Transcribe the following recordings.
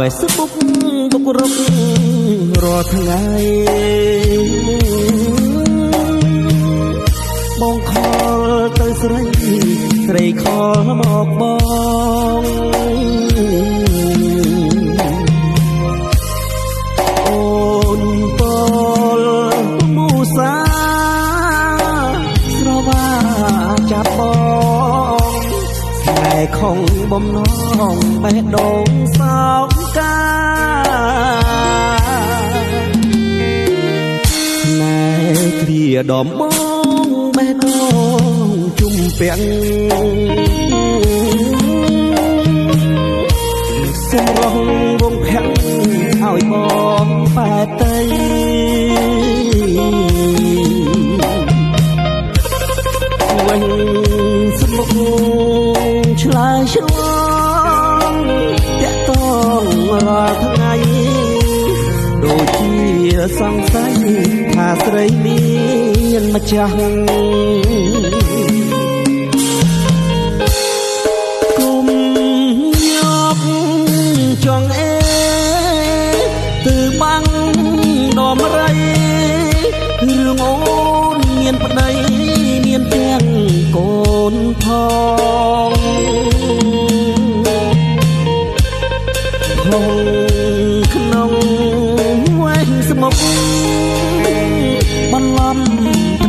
Facebook បុករករាល់ថ្ងៃបងខលទៅស្រីស្រីខលមកបងអូនពលមូសាស្រវាចាប់បងតែខំបំណងបេះដូងសោកកាណែគ្រាដំបងបេះដូងជុំពាំងសម្រងវងភាំងឲ្យបងបែកទៅវិញស្មុគឆ្លើយឆ្លងតាក់តងរាល់ថ្ងៃដូចជាសង្ស័យថាស្រីមានម្ចាស់គុំញាប់ចង់អេtừ băng đòm rây hương ôn miền bắc đây miền tiếng cồn thong hồng nông quanh sâm mốc ban lâm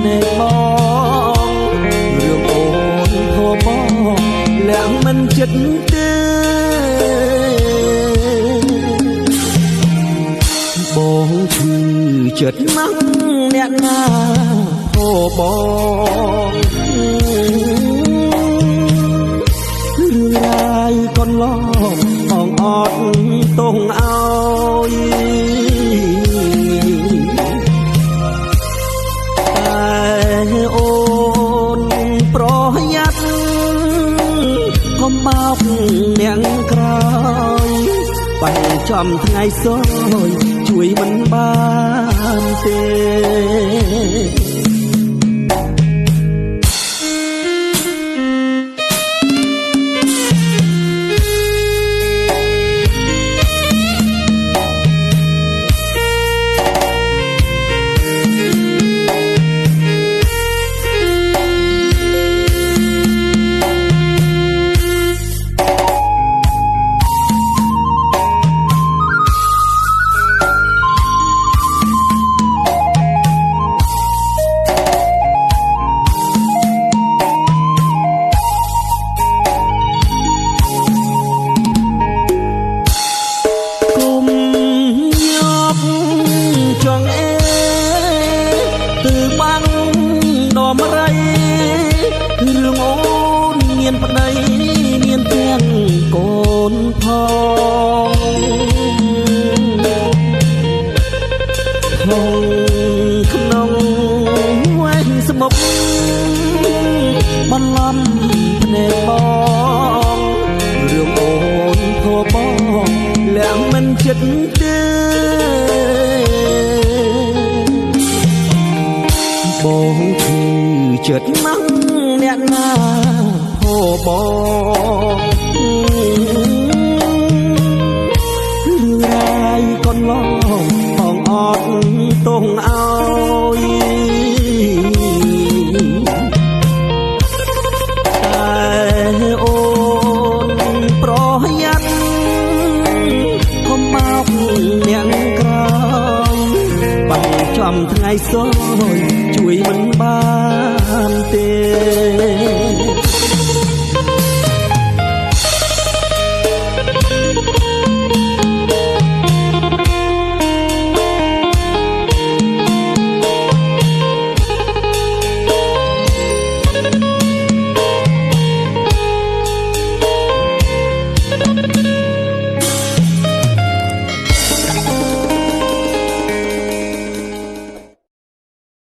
nề bong hương ôn thô bong lạng mình chấtបងឈឺចិត្តណាស់អ្នកណាហូបងរឿងរាយកន្លងបងអត់ទងឲ្យតែអូនប្រយ័ត្នកុំបោកអ្នកក្រោយបាញ់ចំថ្ងៃសោយជួយមិនបានទេban lâm nề bong rương ôn thô bong lạng mình chất têបងឈឺចិត្តណាស់អ្នកណាហូបងរឿងរាយកន្លងបងអត់ទងឲ្យអូនប្រយ័ត្នកុំបោកអ្នកក្រោយបាញ់ចំថ្ងៃសោយជួយមិនបាន